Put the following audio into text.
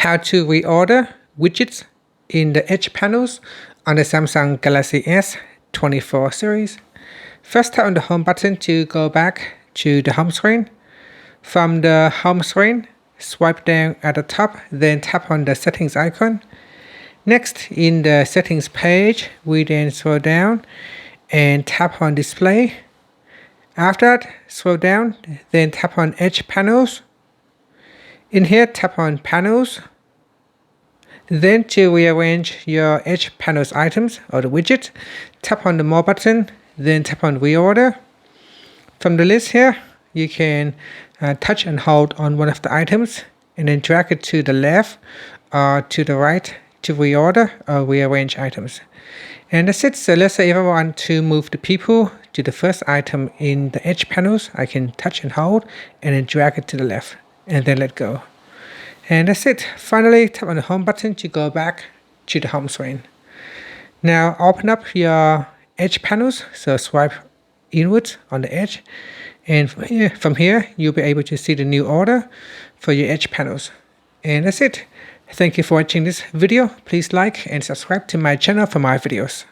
how to reorder widgets in the edge panels on the Samsung Galaxy S24 series. First, tap on the home button to go back to the home screen. From the home screen, swipe down at the top, then tap on the settings icon. Next, in the settings page, we then scroll down and tap on display. After that, scroll down, then tap on edge panels. In here, tap on panels. Then to rearrange your edge panels items or the widget, tap on the more button, then tap on reorder. From the list here, you can touch and hold on one of the items and then drag it to the left or to the right to reorder or rearrange items. And that's it. So let's say if I want to move the people to the first item in the edge panels, I can touch and hold and then drag it to the left and then let go. And that's it. Finally, tap on the home button to go back to the home screen. Now open up your edge panels. So swipe inwards on the edge. And from here, you'll be able to see the new order for your edge panels. And that's it. Thank you for watching this video. Please like and subscribe to my channel for more videos.